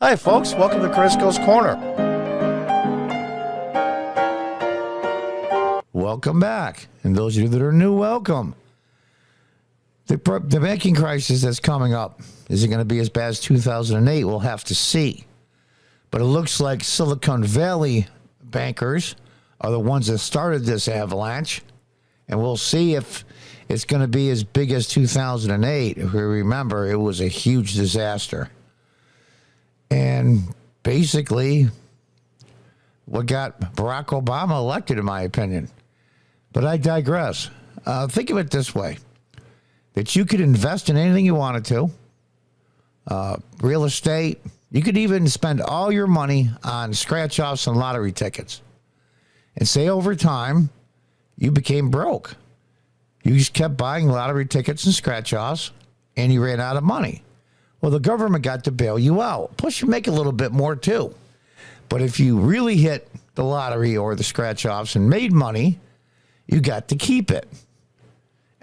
Hi, folks. Welcome to Crisco's Corner. Welcome back. And those of you that are new, welcome. The banking crisis that's coming up, is it going to be as bad as 2008? We'll have to see. But it looks like Silicon Valley bankers are the ones that started this avalanche. And we'll see if it's going to be as big as 2008. If we remember, it was a huge disaster. And basically, what got Barack Obama elected, in my opinion. But I digress. Think of it this way, that you could invest in anything you wanted to. Real estate. You could even spend all your money on scratch-offs and lottery tickets. And say over time, you became broke. You just kept buying lottery tickets and scratch-offs, and you ran out of money. Well, the government got to bail you out. Plus, you make a little bit more, too. But if you really hit the lottery or the scratch-offs and made money, you got to keep it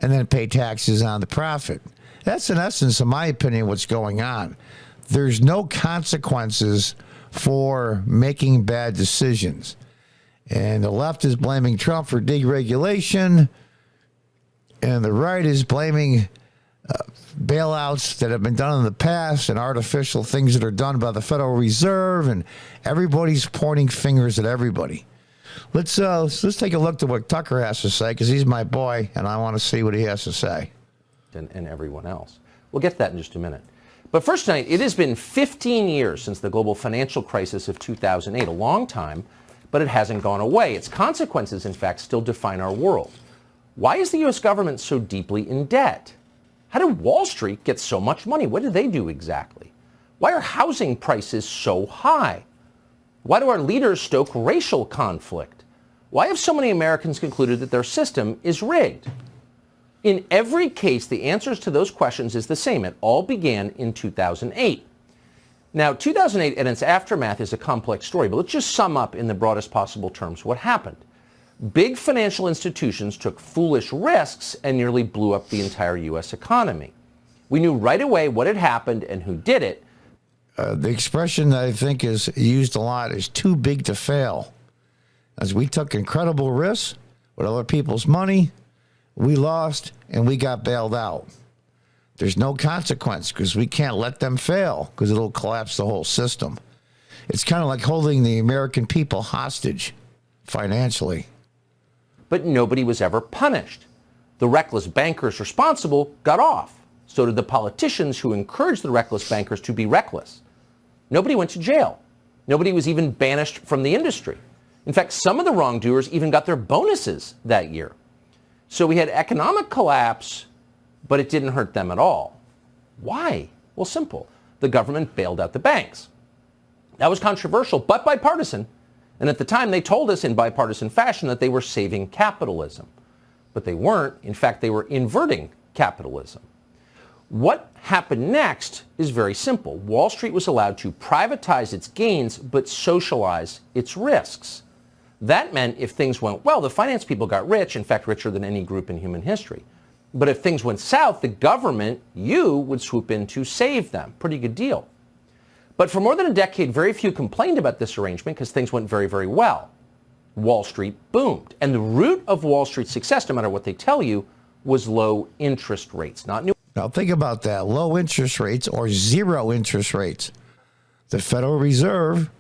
and then pay taxes on the profit. That's, in essence, in my opinion, what's going on. There's no consequences for making bad decisions. And the left is blaming Trump for deregulation, and the right is blaming bailouts that have been done in the past and artificial things that are done by the Federal Reserve, and everybody's pointing fingers at everybody. Let's take a look at what Tucker has to say, because he's my boy, and I want to see what he has to say. And everyone else. We'll get to that in just a minute. But first tonight, it has been 15 years since the global financial crisis of 2008, a long time, but it hasn't gone away. Its consequences, in fact, still define our world. Why is the U.S. government so deeply in debt? How did Wall Street get so much money? What did they do exactly? Why are housing prices so high? Why do our leaders stoke racial conflict? Why have so many Americans concluded that their system is rigged? In every case, the answers to those questions is the same. It all began in 2008. Now, 2008 and its aftermath is a complex story, but let's just sum up in the broadest possible terms what happened. Big financial institutions took foolish risks and nearly blew up the entire U.S. economy. We knew right away what had happened and who did it. The expression that I think is used a lot is too big to fail. As we took incredible risks with other people's money, we lost and we got bailed out. There's no consequence because we can't let them fail because it'll collapse the whole system. It's kind of like holding the American people hostage financially. But nobody was ever punished. The reckless bankers responsible got off. So did the politicians who encouraged the reckless bankers to be reckless. Nobody went to jail. Nobody was even banished from the industry. In fact, some of the wrongdoers even got their bonuses that year. So we had economic collapse, but it didn't hurt them at all. Why? Well, simple. The government bailed out the banks. That was controversial, but bipartisan. And at the time, they told us in bipartisan fashion that they were saving capitalism. But they weren't. In fact, they were inverting capitalism. What happened next is very simple. Wall Street was allowed to privatize its gains, but socialize its risks. That meant if things went well, the finance people got rich, in fact, richer than any group in human history. But if things went south, the government, you, would swoop in to save them. Pretty good deal. But for more than a decade, very few complained about this arrangement because things went very, very well. Wall Street boomed. And the root of Wall Street's success, no matter what they tell you, was low interest rates, not new. Now think about that. Low interest rates or zero interest rates. The Federal Reserve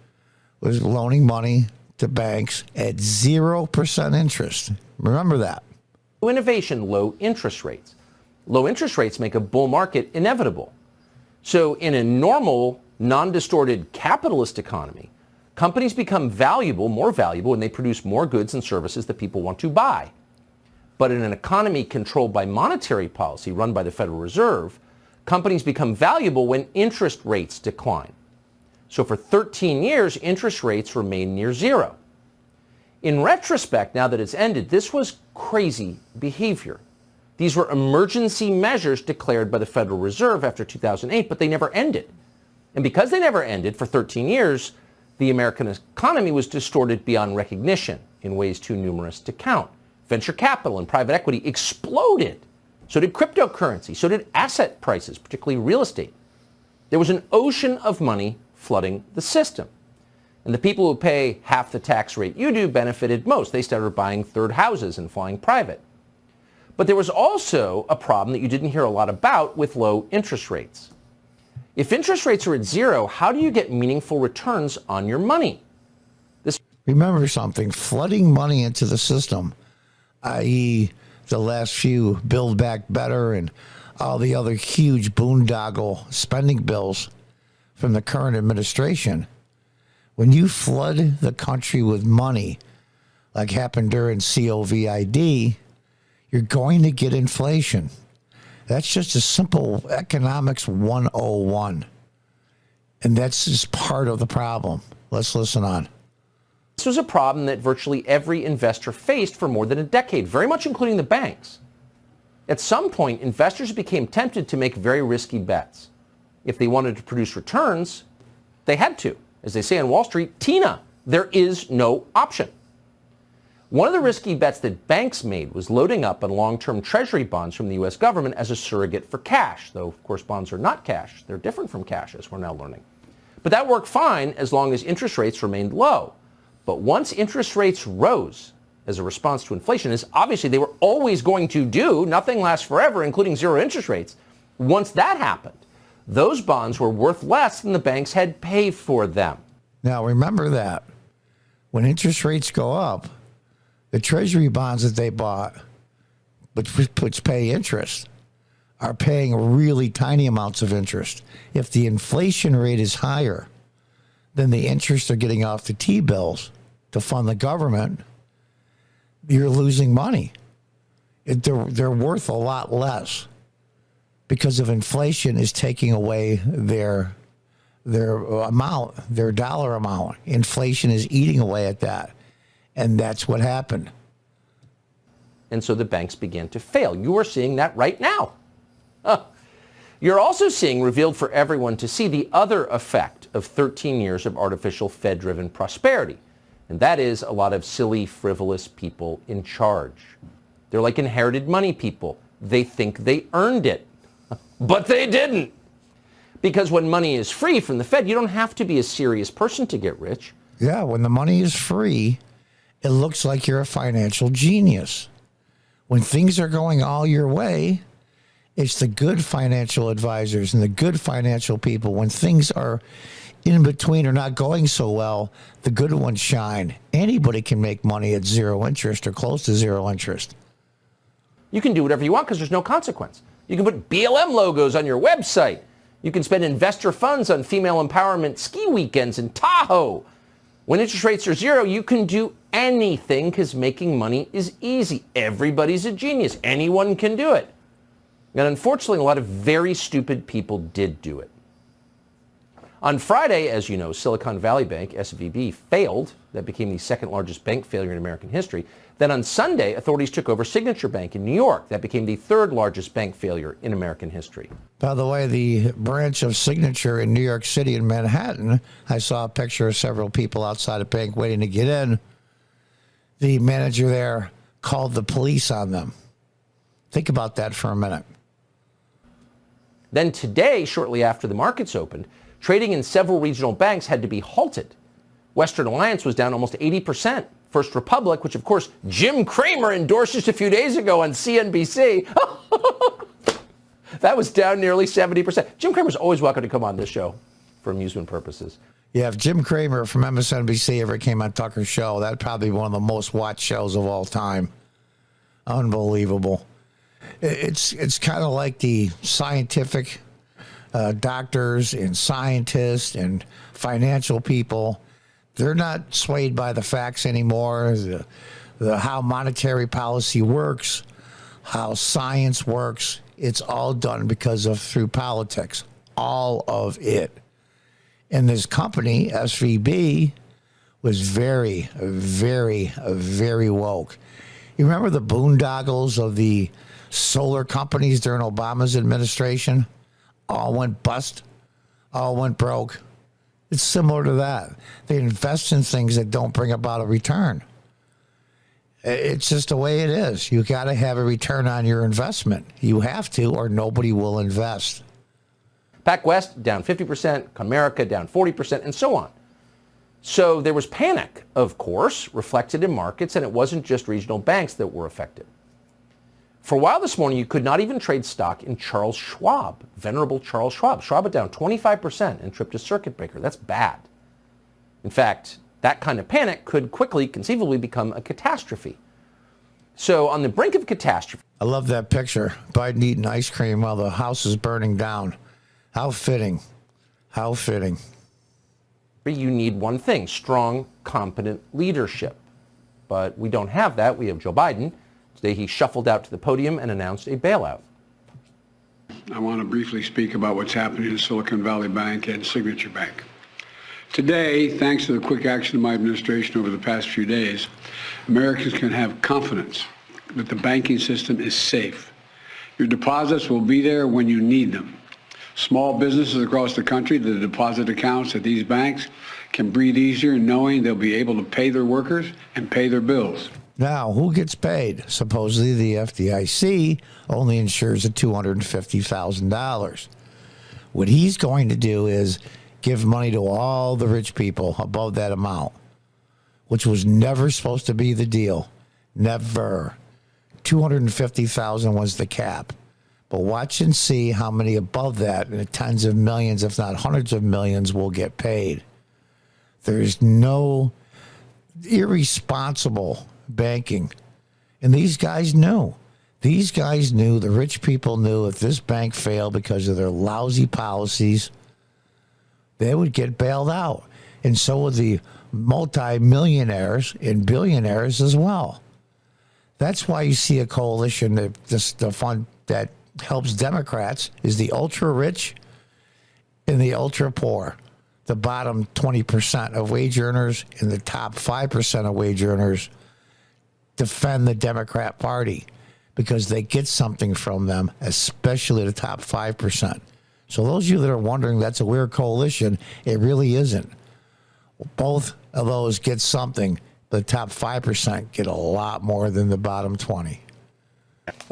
was loaning money to banks at 0% interest. Remember that. Innovation, low interest rates. Low interest rates make a bull market inevitable. So in a normal, non-distorted capitalist economy, companies become valuable, more valuable, when they produce more goods and services that people want to buy. But in an economy controlled by monetary policy run by the Federal Reserve, companies become valuable when interest rates decline. So for 13 years, interest rates remain near zero. In retrospect, now that it's ended, this was crazy behavior. These were emergency measures declared by the Federal Reserve after 2008, but they never ended. And because they never ended for 13 years, the American economy was distorted beyond recognition in ways too numerous to count. Venture capital and private equity exploded. So did cryptocurrency. So did asset prices, particularly real estate. There was an ocean of money flooding the system. And the people who pay half the tax rate you do benefited most. They started buying third houses and flying private. But there was also a problem that you didn't hear a lot about with low interest rates. If interest rates are at zero, how do you get meaningful returns on your money? Remember something, flooding money into the system, i.e. the last few Build Back Better and all the other huge boondoggle spending bills from the current administration. When you flood the country with money, like happened during COVID, you're going to get inflation. That's just a simple economics 101. And that's just part of the problem. Let's listen on. This was a problem that virtually every investor faced for more than a decade, very much including the banks. At some point, investors became tempted to make very risky bets. If they wanted to produce returns, they had to. As they say on Wall Street, Tina, there is no option. One of the risky bets that banks made was loading up on long-term treasury bonds from the U.S. government as a surrogate for cash, though, of course, bonds are not cash. They're different from cash, as we're now learning. But that worked fine as long as interest rates remained low. But once interest rates rose as a response to inflation, as obviously they were always going to do, nothing lasts forever, including zero interest rates. Once that happened, those bonds were worth less than the banks had paid for them. Now, remember that when interest rates go up, the treasury bonds that they bought, which pay interest, are paying really tiny amounts of interest. If the inflation rate is higher than the interest they're getting off the T-bills to fund the government, you're losing money. They're worth a lot less because of inflation is taking away their amount, their dollar amount. Inflation is eating away at that. And that's what happened. And so the banks began to fail. You are seeing that right now. You're also seeing, revealed for everyone to see, the other effect of 13 years of artificial Fed-driven prosperity. And that is a lot of silly, frivolous people in charge. They're like inherited money people. They think they earned it, but they didn't. Because when money is free from the Fed, you don't have to be a serious person to get rich. Yeah, when the money is free, it looks like you're a financial genius. When things are going all your way, it's the good financial advisors and the good financial people. When things are in between or not going so well, the good ones shine. Anybody can make money at zero interest or close to zero interest. You can do whatever you want because there's no consequence. You can put BLM logos on your website. You can spend investor funds on female empowerment ski weekends in Tahoe. When interest rates are zero, you can do anything because making money is easy. Everybody's a genius. Anyone can do it. And unfortunately, a lot of very stupid people did do it. On Friday, as you know, Silicon Valley Bank, SVB, failed. That became the second largest bank failure in American history. Then on Sunday, authorities took over Signature Bank in New York. That became the third largest bank failure in American history. By the way, the branch of Signature in New York City and Manhattan, I saw a picture of several people outside a bank waiting to get in. The manager there called the police on them. Think about that for a minute. Then today, shortly after the markets opened, trading in several regional banks had to be halted. Western Alliance was down almost 80%. First Republic, which of course Jim Cramer endorsed just a few days ago on CNBC, that was down nearly 70%. Jim Cramer's always welcome to come on this show for amusement purposes. Yeah, if Jim Cramer from MSNBC ever came on Tucker's show, that'd probably be one of the most watched shows of all time. Unbelievable. It's kind of like the scientific doctors and scientists and financial people. They're not swayed by the facts anymore, how monetary policy works, how science works. It's all done through politics, all of it. And this company, SVB, was very, very, very woke. You remember the boondoggles of the solar companies during Obama's administration? All went bust, all went broke. It's similar to that. They invest in things that don't bring about a return. It's just the way it is. You got to have a return on your investment. You have to, or nobody will invest. PacWest down 50%, Comerica down 40%, and so on. So there was panic, of course, reflected in markets, and it wasn't just regional banks that were affected. For a while this morning, you could not even trade stock in Charles Schwab, venerable Charles Schwab. Schwab down 25% and tripped a circuit breaker. That's bad. In fact, that kind of panic could quickly, conceivably, become a catastrophe. So on the brink of catastrophe. I love that picture. Biden eating ice cream while the house is burning down. How fitting. How fitting. You need one thing, strong, competent leadership. But we don't have that. We have Joe Biden. Today he shuffled out to the podium and announced a bailout. I want to briefly speak about what's happening in Silicon Valley Bank and Signature Bank. Today, thanks to the quick action of my administration over the past few days, Americans can have confidence that the banking system is safe. Your deposits will be there when you need them. Small businesses across the country, the deposit accounts at these banks can breathe easier knowing they'll be able to pay their workers and pay their bills. Now, who gets paid? Supposedly the FDIC only insures at $250,000. What he's going to do is give money to all the rich people above that amount, which was never supposed to be the deal. Never. $250,000 was the cap. But watch and see how many above that, in the tens of millions, if not hundreds of millions, will get paid. There's no irresponsible banking. And these guys knew. These guys knew, the rich people knew, if this bank failed because of their lousy policies, they would get bailed out. And so would the multi-millionaires and billionaires as well. That's why you see a coalition that the fund that helps Democrats is the ultra rich and the ultra poor. The bottom 20% of wage earners and the top 5% of wage earners defend the Democrat Party because they get something from them, especially the top 5%. So those of you that are wondering that's a weird coalition, it really isn't. Both of those get something. The top 5% get a lot more than the bottom 20.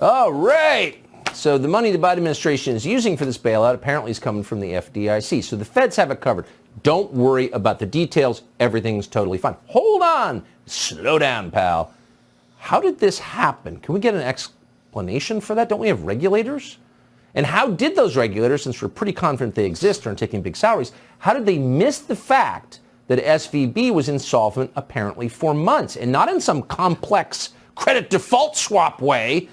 All right. So the money the Biden administration is using for this bailout apparently is coming from the FDIC. So the feds have it covered. Don't worry about the details. Everything's totally fine. Hold on. Slow down, pal. How did this happen? Can we get an explanation for that? Don't we have regulators? And how did those regulators, since we're pretty confident they exist, are taking big salaries, how did they miss the fact that SVB was insolvent apparently for months, and not in some complex credit default swap way?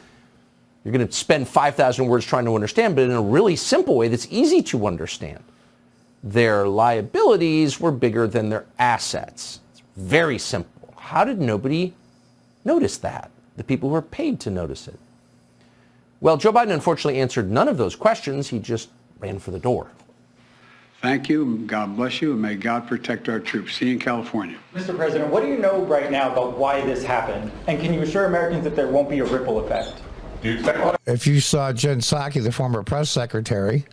You're going to spend 5,000 words trying to understand, but in a really simple way that's easy to understand. Their liabilities were bigger than their assets. It's very simple. How did nobody notice that? The people who are paid to notice it. Well, Joe Biden unfortunately answered none of those questions. He just ran for the door. Thank you. God bless you, and may God protect our troops. See you in California. Mr. President, what do you know right now about why this happened? And can you assure Americans that there won't be a ripple effect? If you saw Jen Psaki, the former press secretary,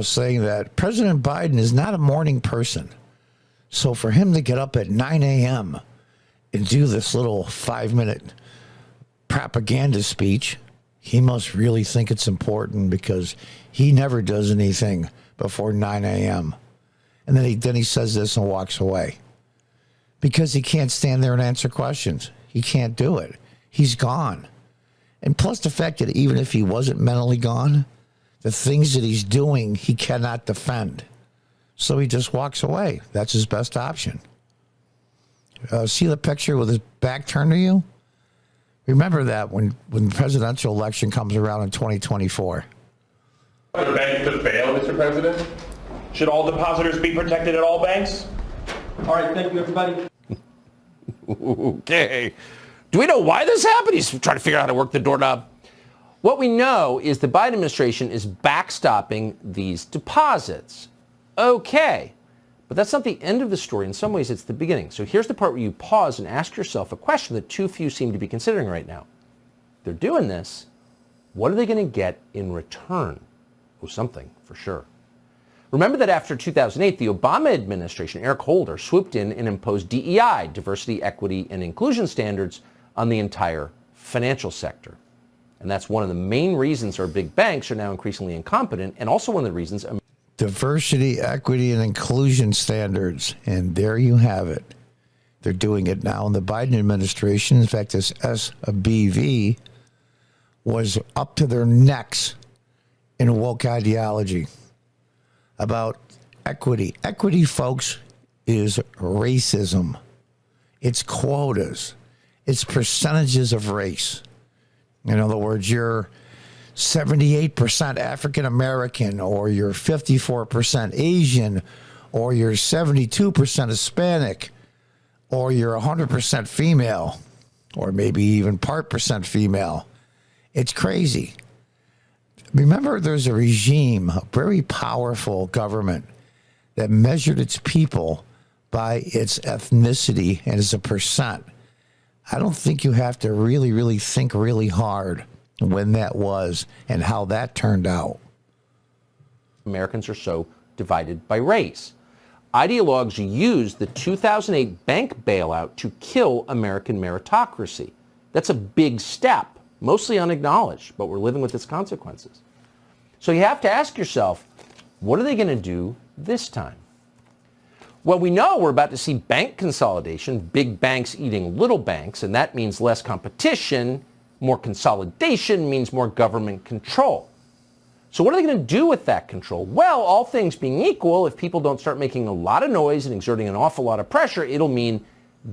saying that President Biden is not a morning person. So for him to get up at 9 a.m. and do this little 5-minute propaganda speech, he must really think it's important because he never does anything before 9 a.m. And then he says this and walks away because he can't stand there and answer questions. He can't do it. He's gone. And plus the fact that even if he wasn't mentally gone, the things that he's doing, he cannot defend. So he just walks away. That's his best option. See the picture with his back turned to you? Remember that when the presidential election comes around in 2024. Are the banks to fail, Mr. President? Should all depositors be protected at all banks? All right, thank you, everybody. Okay. Do we know why this happened? He's trying to figure out how to work the doorknob. What we know is the Biden administration is backstopping these deposits. Okay. But that's not the end of the story. In some ways, it's the beginning. So here's the part where you pause and ask yourself a question that too few seem to be considering right now. They're doing this. What are they going to get in return? Oh, something, for sure. Remember that after 2008, the Obama administration, Eric Holder, swooped in and imposed DEI, diversity, equity, and inclusion standards on the entire financial sector. And that's one of the main reasons our big banks are now increasingly incompetent, and also one of the reasons Diversity, equity, and inclusion standards. And there you have it. They're doing it now in the Biden administration. In fact, this SBV was up to their necks in woke ideology about equity. Equity, folks, is racism. It's quotas. It's percentages of race. In other words, you're 78% African American, or you're 54% Asian, or you're 72% Hispanic, or you're 100% female, or maybe even part percent female. It's crazy. Remember, there's a regime, a very powerful government, that measured its people by its ethnicity and as a percent. I don't think you have to really think really hard when that was and how that turned out. Americans are so divided by race. Ideologues used the 2008 bank bailout to kill American meritocracy. That's a big step, mostly unacknowledged, but we're living with its consequences. So you have to ask yourself, what are they going to do this time? Well, we know we're about to see bank consolidation, big banks eating little banks, and that means less competition. More consolidation means more government control. So what are they going to do with that control? Well, all things being equal, if people don't start making a lot of noise and exerting an awful lot of pressure, it'll mean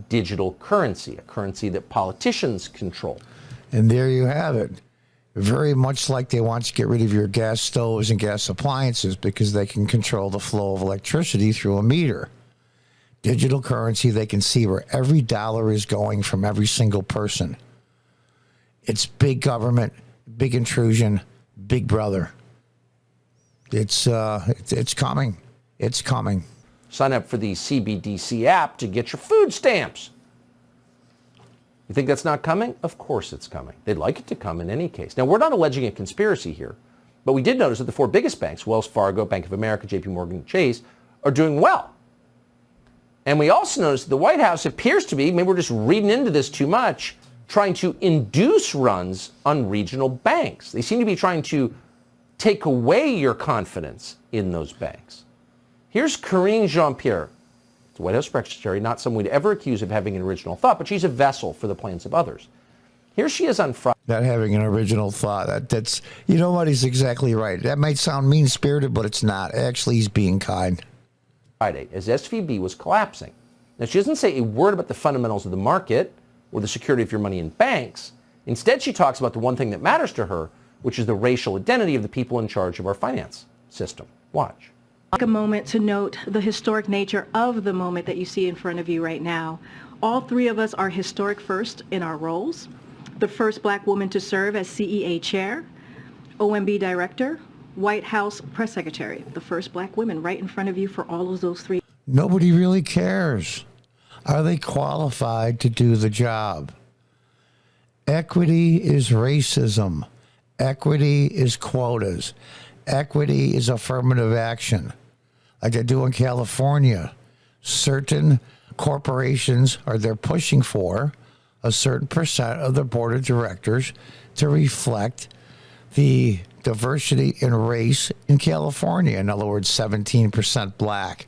digital currency, a currency that politicians control. And there you have it. Very much like they want to get rid of your gas stoves and gas appliances because they can control the flow of electricity through a meter. Digital currency, they can see where every dollar is going from every single person. It's big government, big intrusion, big brother. It's coming. It's coming. Sign up for the CBDC app to get your food stamps. You think that's not coming? Of course it's coming. They'd like it to come in any case. Now, we're not alleging a conspiracy here, but we did notice that the four biggest banks, Wells Fargo, Bank of America, JP Morgan, Chase, are doing well. And we also noticed that the White House appears to be, maybe we're just reading into this too much, trying to induce runs on regional banks. They seem to be trying to take away your confidence in those banks. Here's Karine Jean-Pierre, the White House press secretary, not someone we'd ever accuse of having an original thought, but she's a vessel for the plans of others. Here she is on Friday. Not having an original thought. That's, you know what, he's exactly right. That might sound mean-spirited, but it's not. Actually, he's being kind. Friday, as SVB was collapsing. Now, she doesn't say a word about the fundamentals of the market or the security of your money in banks. Instead, she talks about the one thing that matters to her, which is the racial identity of the people in charge of our finance system. Watch. Take a moment to note the historic nature of the moment that you see in front of you right now. All three of us are historic first in our roles. The first black woman to serve as CEA chair, OMB director, White House press secretary. The first black women right in front of you for all of those three. Nobody really cares. Are they qualified to do the job? Equity is racism. Equity is quotas. Equity is affirmative action. Like they do in California. Certain corporations they're pushing for a certain percent of the board of directors to reflect the diversity in race in California. In other words, 17% black,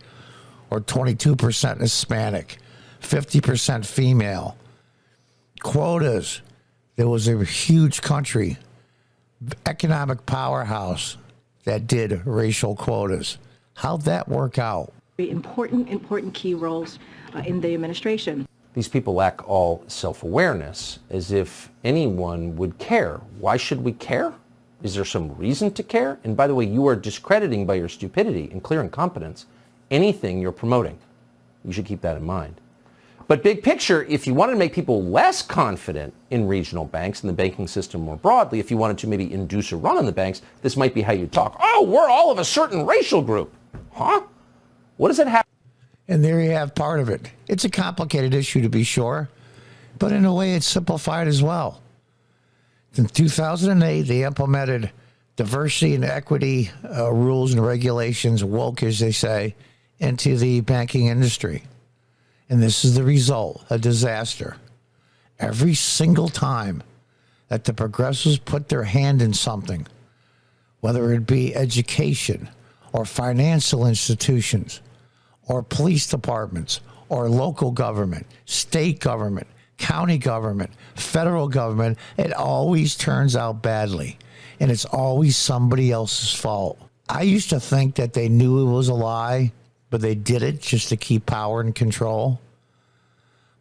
or 22% Hispanic, 50% female. Quotas. There was a huge country, economic powerhouse, that did racial quotas. How'd that work out? Important key roles in the administration. These people lack all self-awareness, as if anyone would care. Why should we care? Is there some reason to care? And by the way, you are discrediting by your stupidity and clear incompetence anything you're promoting. You should keep that in mind. But big picture, if you wanted to make people less confident in regional banks and the banking system more broadly, if you wanted to maybe induce a run on the banks, this might be how you talk. Oh, we're all of a certain racial group. Huh? What does it have? And there you have part of it. It's a complicated issue, to be sure, but in a way it's simplified as well. In 2008, they implemented diversity and equity rules and regulations, woke as they say, into the banking industry. And this is the result, a disaster. Every single time that the progressives put their hand in something, whether it be education or financial institutions or police departments or local government, state government, county government, federal government, it always turns out badly. And it's always somebody else's fault. I used to think that they knew it was a lie, but they did it just to keep power and control.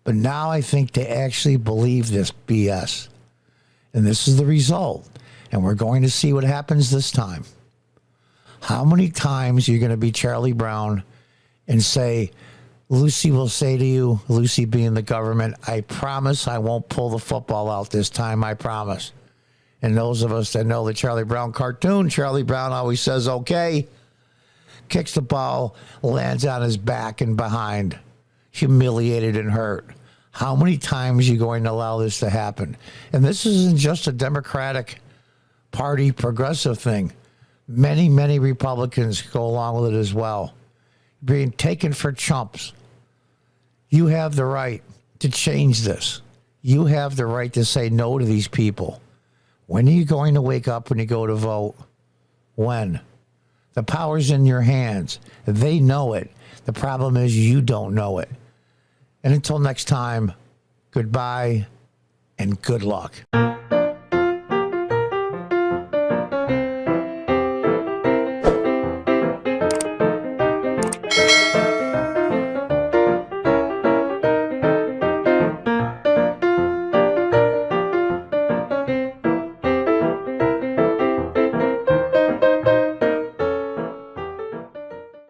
But now I think they actually believe this BS. And this is the result. And we're going to see what happens this time. How many times are you going to be Charlie Brown and say, Lucy will say to you, Lucy being the government, I promise I won't pull the football out this time, I promise. And those of us that know the Charlie Brown cartoon, Charlie Brown always says, okay, kicks the ball, lands on his back and behind, humiliated and hurt. How many times are you going to allow this to happen? And this isn't just a Democratic Party progressive thing. Many, many Republicans go along with it as well. Being taken for chumps. You have the right to change this. You have the right to say no to these people. When are you going to wake up when you go to vote? When? The power's in your hands. They know it. The problem is you don't know it. And until next time, goodbye and good luck.